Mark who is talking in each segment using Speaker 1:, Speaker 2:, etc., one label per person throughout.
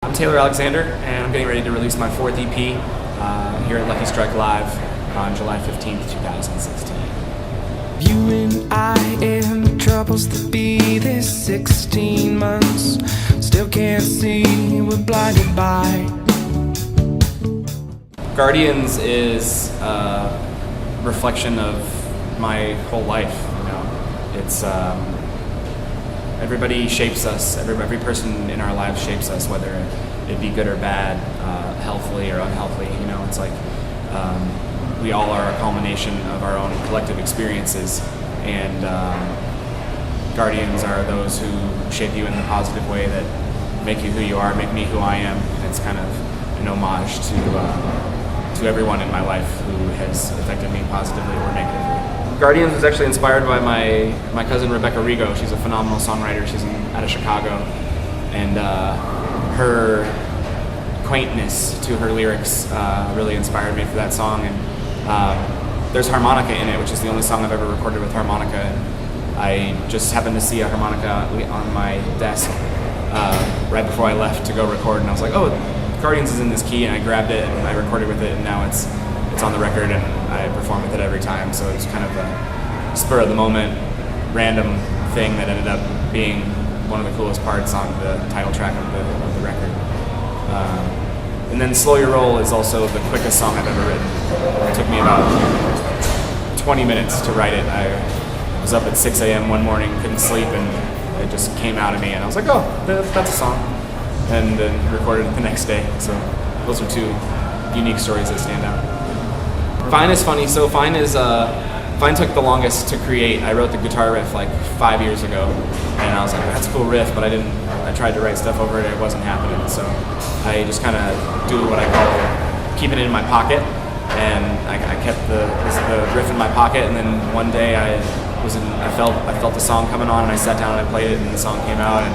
Speaker 1: I'm Taylor Alexander, and I'm getting ready to release my fourth EP here at Lucky Strike Live on July 15th, 2016.
Speaker 2: You and I and the troubles that be this 16 months. Still can't see, we're blinded by.
Speaker 1: Guardians is a reflection of my whole life. You know, it's everybody shapes us. Every person in our lives shapes us, whether it be good or bad, healthily or unhealthily. You know, it's like we all are a culmination of our own collective experiences, and guardians are those who shape you in the positive way that make you who you are, make me who I am. And it's kind of an homage to everyone in my life who has affected me positively or negatively. Guardians was actually inspired by my cousin Rebecca Rigo. She's a phenomenal songwriter. She's out of Chicago, and her quaintness to her lyrics really inspired me for that song. And there's harmonica in it, which is the only song I've ever recorded with harmonica. And I just happened to see a harmonica on my desk right before I left to go record, and I was like, oh, Guardians is in this key, and I grabbed it and I recorded with it, and now it's on the record, and I perform with it every time. So it's kind of a spur of the moment, random thing that ended up being one of the coolest parts on the title track of the record. And then Slow Your Roll is also the quickest song I've ever written. It took me about 20 minutes to write it. I was up at 6 a.m. one morning, couldn't sleep, and it just came out of me, and I was like, oh, that's a song. And then recorded it the next day. So those are two unique stories that stand out. Fine is funny. So Fine took the longest to create. I wrote the guitar riff like 5 years ago, and I was like, that's a cool riff, but I tried to write stuff over it, it wasn't happening. So I just kind of do what I call keeping it in my pocket, and I kept the riff in my pocket, and then one day I felt the song coming on, and I sat down and I played it, and the song came out. And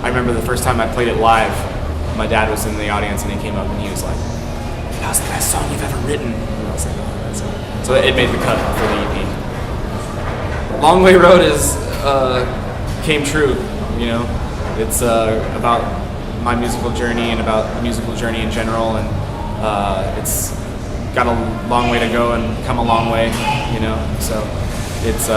Speaker 1: I remember the first time I played it live, my dad was in the audience, and he came up and he was like, that was the best song you've ever written. And I was like, oh, that's it. So it made the cut for the EP. Long Way Road came true, you know. It's about my musical journey and about the musical journey in general, and it's got a long way to go and come a long way, you know. So it's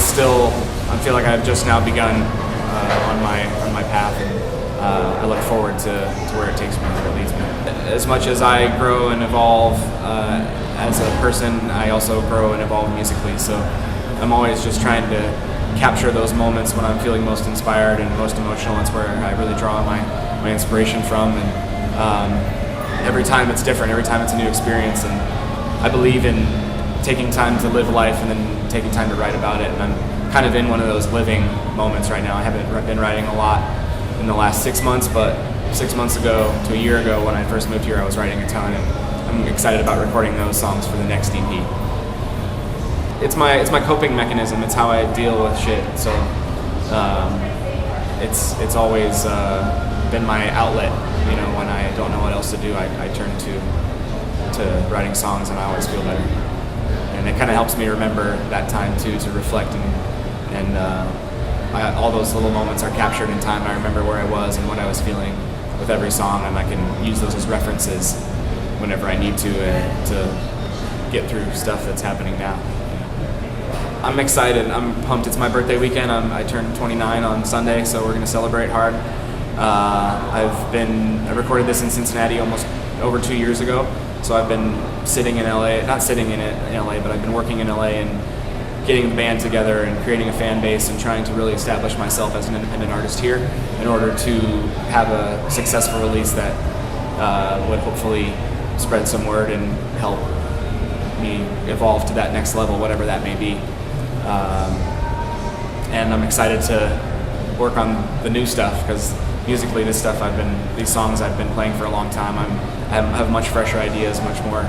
Speaker 1: still, I feel like I've just now begun on my path, and I look forward to where it takes me, where it leads me. As much as I grow and evolve as a person, I also grow and evolve musically. So I'm always just trying to capture those moments when I'm feeling most inspired and most emotional. It's where I really draw my inspiration from, and every time it's different, every time it's a new experience. And I believe in taking time to live life and then taking time to write about it, and I'm kind of in one of those living moments right now. I haven't been writing a lot in the last 6 months, but 6 months ago to a year ago when I first moved here, I was writing a ton, and I'm excited about recording those songs for the next EP. It's my coping mechanism. It's how I deal with shit. So it's always been my outlet. You know, when I don't know what else to do, I turn to writing songs, and I always feel better. And it kind of helps me remember that time too, to reflect, and all those little moments are captured in time. I remember where I was and what I was feeling with every song, and I can use those as references whenever I need to get through stuff that's happening now. I'm excited. I'm pumped. It's my birthday weekend. I turned 29 on Sunday, so we're going to celebrate hard. I recorded this in Cincinnati almost over 2 years ago, so I've been sitting in LA, not sitting in LA, but I've been working in LA and getting the band together and creating a fan base and trying to really establish myself as an independent artist here in order to have a successful release that would hopefully spread some word and help me evolve to that next level, whatever that may be. And I'm excited to work on the new stuff, because musically these songs I've been playing for a long time. I have much fresher ideas, much more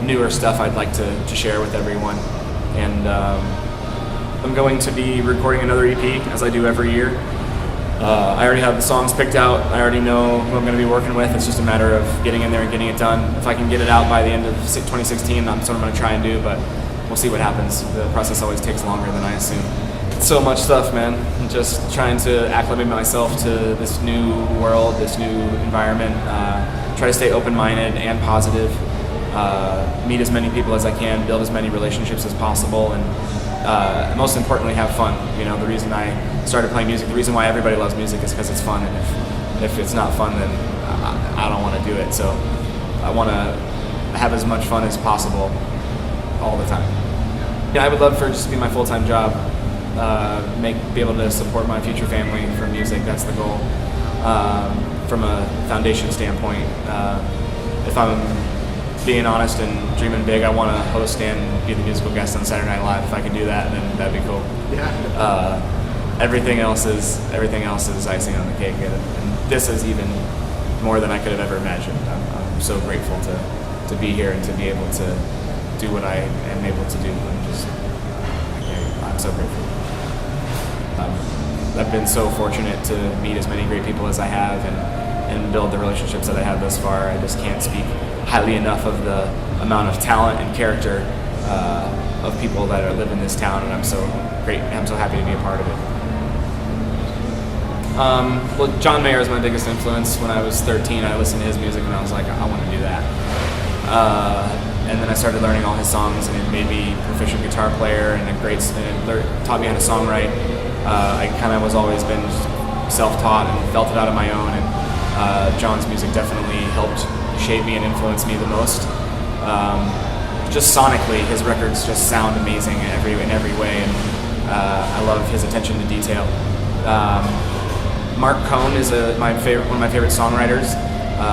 Speaker 1: newer stuff I'd like to share with everyone. And I'm going to be recording another EP, as I do every year. I already have the songs picked out. I already know who I'm going to be working with. It's just a matter of getting in there and getting it done. If I can get it out by the end of 2016, I'm sort of going to try and do, but we'll see what happens. The process always takes longer than I assume. So much stuff, man. Just trying to acclimate myself to this new world, this new environment. Try to stay open-minded and positive. Meet as many people as I can, build as many relationships as possible, and most importantly, have fun. You know, the reason I started playing music, the reason why everybody loves music is because it's fun, and if it's not fun, then I don't want to do it. So I want to have as much fun as possible all the time. Yeah, I would love for it just to be my full-time job. Be able to support my future family from music. That's the goal. From a foundation standpoint, if I'm being honest and dreaming big, I want to host and be the musical guest on Saturday Night Live. If I could do that, then that'd be cool.
Speaker 3: Yeah.
Speaker 1: Everything else is icing on the cake, and this is even more than I could have ever imagined. I'm so grateful to be here and to be able to do what I am able to do. I'm so grateful. I've been so fortunate to meet as many great people as I have and build the relationships that I have thus far. I just can't speak highly enough of the amount of talent and character of people that live in this town, and I'm so happy to be a part of it. Well, John Mayer is my biggest influence. When I was 13, I listened to his music and I was like, I want to do that. And then I started learning all his songs, and it made me a proficient guitar player and taught me how to songwrite. I kind of was always been self-taught and felt it out on my own, and John's music definitely helped shape me and influence me the most. Just sonically, his records just sound amazing in every way, and I love his attention to detail. Mark Cohn is one of my favorite songwriters.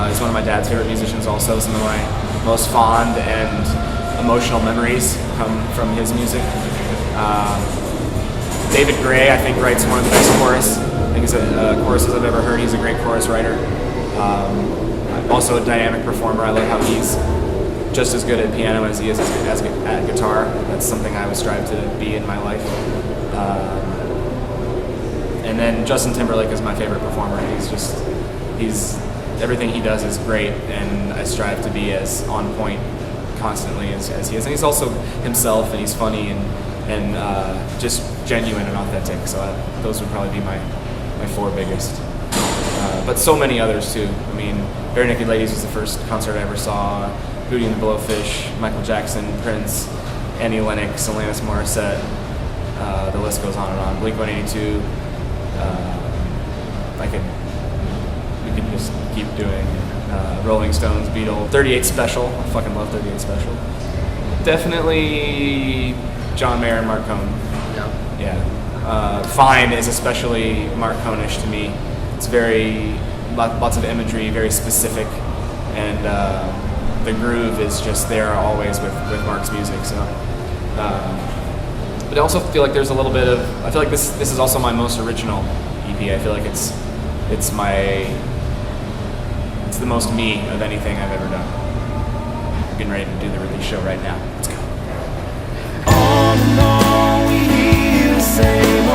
Speaker 1: He's one of my dad's favorite musicians also. Some of my most fond and emotional memories come from his music. David Gray, I think, writes one of the best choruses I've ever heard. He's a great chorus writer. Also a dynamic performer. I love how he's just as good at piano as he is at guitar. That's something I would strive to be in my life. And then Justin Timberlake is my favorite performer. Everything he does is great, and I strive to be as on point constantly as he is. And he's also himself, and he's funny and just genuine and authentic. So those would probably be my four biggest. But so many others too. I mean, Bare Naked Ladies was the first concert I ever saw. Hootie and the Blowfish, Michael Jackson, Prince, Annie Lennox, Alanis Morissette. The list goes on and on. Blink-182. We could just keep doing. Rolling Stones, Beatles, 38 Special. I fucking love 38 Special. Definitely John Mayer and Mark Cohn. Yeah. Fine is especially Mark Cohnish to me. It's lots of imagery, very specific, and the groove is just there always with Mark's music. So, but I also feel like there's a little bit of. I feel like this is also my most original EP. I feel like it's the most me of anything I've ever done. I'm getting ready to do the release show right now. Let's go.
Speaker 2: All in all, we hear the same